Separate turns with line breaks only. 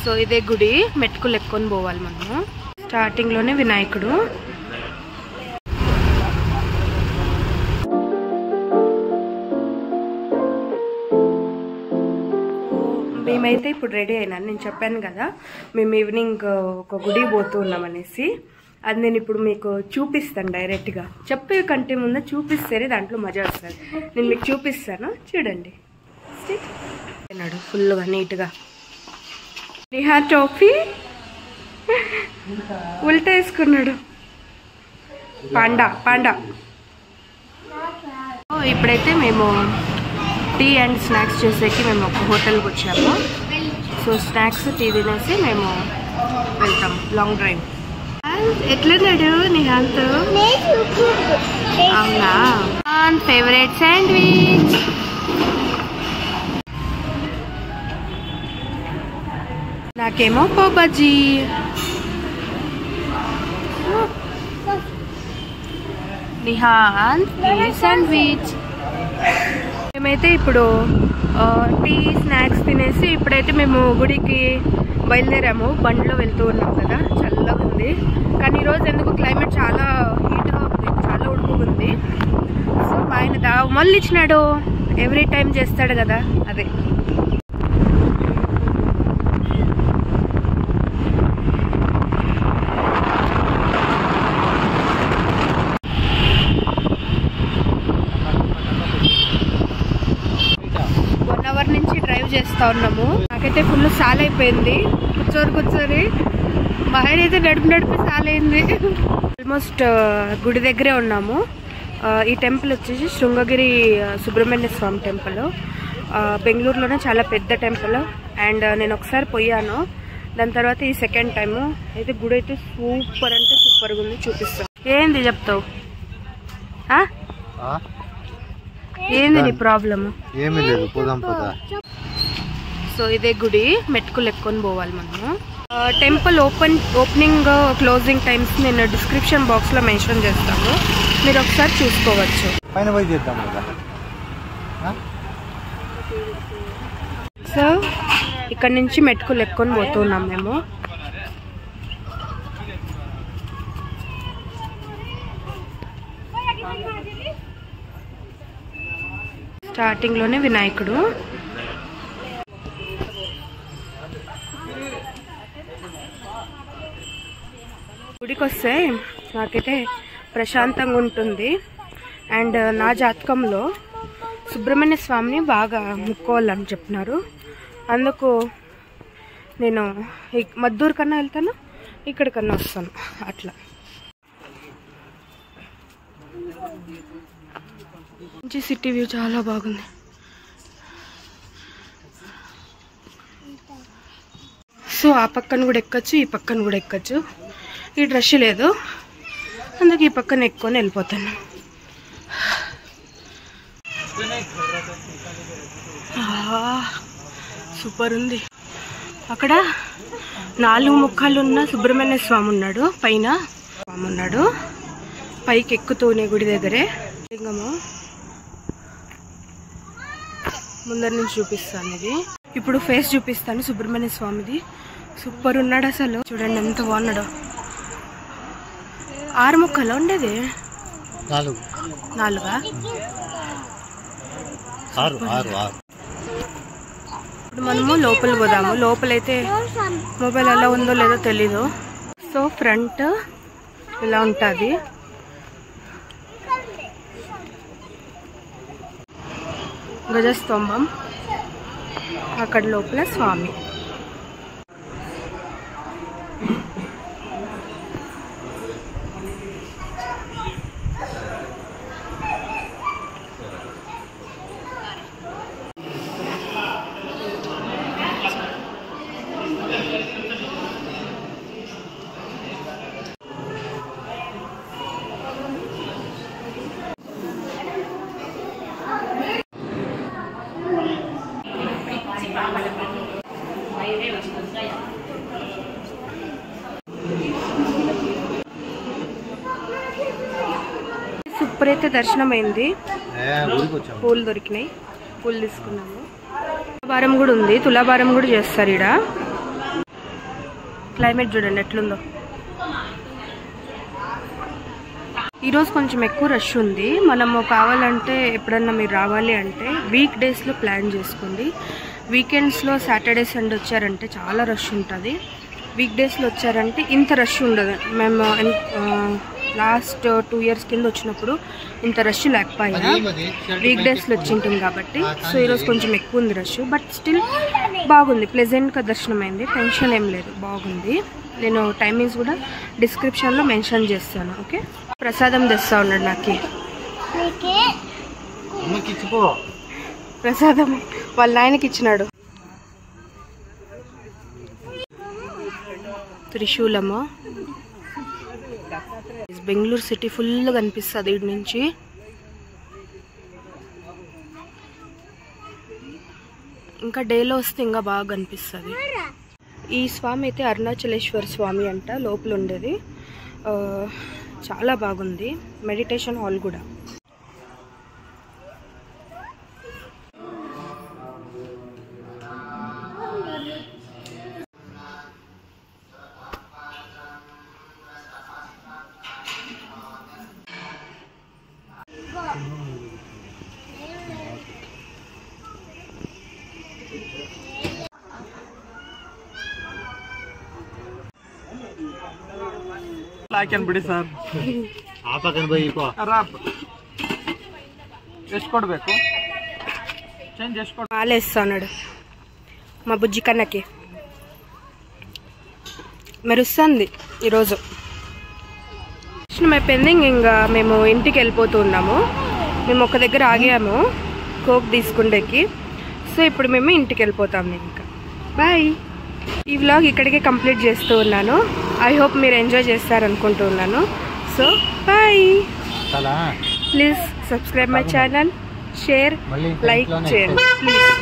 So ఇదే గుడి, మెట్టుకులు ఎక్కుకొని పోవాలి మనము. స్టార్టింగ్ లోనే వినాయకుడు. మేమైతే ఇప్పుడు రెడీ అయినాను. నేను చెప్పాను కదా మేము ఈవినింగ్ ఒక గుడి పోతూ ఉన్నాం అనేసి. అది నేను ఇప్పుడు మీకు చూపిస్తాను డైరెక్ట్గా. చెప్పే కంటే ముందు చూపిస్తేనే దాంట్లో మజా వస్తుంది. నేను మీకు చూపిస్తాను, చూడండి. అన్నాడు ఫుల్గా నీట్గా. నిహా టోపీ ఉల్టా వేసుకున్నాడు. Panda panda. ఇప్పుడైతే మేము టీ అండ్ స్నాక్స్ చేసేకి మేము ఒక హోటల్కి వచ్చాము. సో స్నాక్స్ టీ తినేసి మేము వెళ్తాం లాంగ్ డ్రైవ్. ఎట్లున్నాడు నిహాంత్? అవునా? Favourite sandwich. నాకేమో పావ్ బజ్జీ. నిహాంత్ శాండ్విచ్. మేమైతే ఇప్పుడు టీ స్నాక్స్ తినేసి ఇప్పుడైతే మేము గుడికి బయలుదేరాము. బండిలో వెళ్తూ ఉన్నాం కదా, చల్లగా ఉంది. కానీ ఈరోజు ఎందుకు క్లైమేట్ చాలా హీట్గా ఉంది, చాలా ఉడుకుతుంది. సో ఆయన మళ్ళీ ఇచ్చినాడు, ఎవ్రీ టైం చేస్తాడు కదా అదే. నుంచి డ్రైవ్ చేస్తా ఉన్నాము. నాకైతే ఫుల్ సాల్ అయిపోయింది. కూర్చొని మహేర్ అయితే నడిపి సాల్ అయింది. ఆల్మోస్ట్ గుడి దగ్గరే ఉన్నాము. ఈ టెంపుల్ వచ్చేసి శృంగగిరి సుబ్రహ్మణ్య స్వామి టెంపుల్. బెంగళూరులోనే చాలా పెద్ద టెంపుల్. అండ్ నేను ఒకసారి పోయాను, దాని తర్వాత ఈ సెకండ్ టైము. అయితే గుడి అయితే సూపర్ అంటే సూపర్గా ఉంది. చూపిస్తాను. ఏంది చెప్తావు? ఏంది నీ ప్రాబ్లమ్? ఏమీ లేదు, పోదాం పద. సో ఇదే గుడి, మెట్టుకులు ఎక్కుకొని పోవాలి మనము. టెంపుల్ ఓపెనింగ్ క్లోజింగ్ టైమ్స్ నేను డిస్క్రిప్షన్ బాక్స్ లో మెన్షన్ చేస్తాను, మీరు ఒకసారి చూసుకోవచ్చు. సో ఇక్కడ నుంచి మెట్టుకులు ఎక్కుకొని పోతున్నాం మేము. స్టార్టింగ్ లోనే వినాయకుడు. గుడికి వస్తే నాకైతే ప్రశాంతంగా ఉంటుంది. అండ్ నా జాతకంలో సుబ్రహ్మణ్య స్వామిని బాగా ముక్కోవాలని చెప్పినారు. అందుకు నేను మద్దూరు కన్నా వెళ్తాను, ఇక్కడికన్నా వస్తాను అట్లా. మంచి సిటీ వ్యూ చాలా బాగుంది. సో ఆ పక్కన కూడా ఎక్కచ్చు, ఈ పక్కన కూడా ఎక్కచ్చు. ఈ రష్ లేదు, అందుకే ఈ పక్కన ఎక్కుకొని వెళ్ళిపోతాను. సూపర్ ఉంది. అక్కడ 4 ముఖాలు ఉన్న సుబ్రహ్మణ్య స్వామి ఉన్నాడు. పైన స్వామి ఉన్నాడు. పైకి ఎక్కుతూనే గుడి దగ్గరే లింగము ముందర నుంచి చూపిస్తాను. ఇది ఇప్పుడు ఫేస్ చూపిస్తాను సుబ్రహ్మణ్య స్వామిది. సూపర్ ఉన్నాడు అసలు. చూడండి ఎంత బాగున్నాడు. 6 ముక్కలు ఉండేది, 4 ఇప్పుడు మనము లోపల పోదాము. లోపలైతే మొబైల్ ఎలా ఉందో లేదో తెలీదు. సో ఫ్రంట్ ఇలా ఉంటుంది. గజస్తంభం, అక్కడ లోపల స్వామి. ఇప్పుడైతే దర్శనం అయింది. పూలు దొరికినాయి, పూలు తీసుకున్నాము. తులాభారం కూడా ఉంది, తులాభారం కూడా చేస్తారు ఈడ. క్లైమేట్ చూడండి ఎట్లుందో. ఈరోజు కొంచెం ఎక్కువ రష్ ఉంది. మనము కావాలంటే ఎప్పుడన్నా మీరు రావాలి అంటే వీక్ డేస్లో ప్లాన్ చేసుకోండి. వీకెండ్స్లో సాటర్డే సండే వచ్చారంటే చాలా రష్ ఉంటుంది. వీక్ డేస్లో వచ్చారంటే ఇంత రష్ ఉండదు. మేము లాస్ట్ 2 years కింద వచ్చినప్పుడు ఇంత రష్ లేకపోయినా వీక్ డేస్లో వచ్చింటాం కాబట్టి. సో ఈరోజు కొంచెం ఎక్కువ ఉంది రష్, బట్ స్టిల్ బాగుంది. ప్లెజెంట్గా దర్శనం అయింది, టెన్షన్ ఏం లేదు, బాగుంది. నేను టైమింగ్స్ కూడా డిస్క్రిప్షన్లో మెన్షన్ చేస్తాను. ఓకే, ప్రసాదం తెస్తా ఉన్నాడు నాకు. ప్రసాదం వాళ్ళ నాయనకి ఇచ్చినాడు. త్రిశూలము. బెంగళూరు సిటీ ఫుల్ కనిపిస్తుంది ఇటు నుంచి. ఇంకా డేలో వస్తే ఇంకా బాగా కనిపిస్తుంది. ఈ స్వామి అయితే అరుణాచలేశ్వర స్వామి అంట, లోపల ఉండేది. చాలా బాగుంది. మెడిటేషన్ హాల్ కూడా.
ಬಿಡಿ ಸರ್, ಎಷ್ಟು ಕೊಡ್ಬೇಕು? చేంజ్ చేసుకో.
మాలేస్తున్నాడు మా బుజ్జి కన్నకి. మెరుస్తుంది ఈరోజు. దర్శనం అయిపోయింది. ఇంకా మేము ఇంటికి వెళ్ళిపోతూ ఉన్నాము. మేము ఒక దగ్గర ఆగాము కోక్ తీసుకుండేకి. సో ఇప్పుడు మేము ఇంటికి వెళ్ళిపోతాము. ఇంకా బాయ్. ఈ వ్లాగ్ ఇక్కడికే కంప్లీట్ చేస్తూ ఉన్నాను. ఐ హోప్ మీరు ఎంజాయ్ చేస్తారనుకుంటున్నాను. So bye. Please subscribe my channel, share, like చేయండి ప్లీజ్.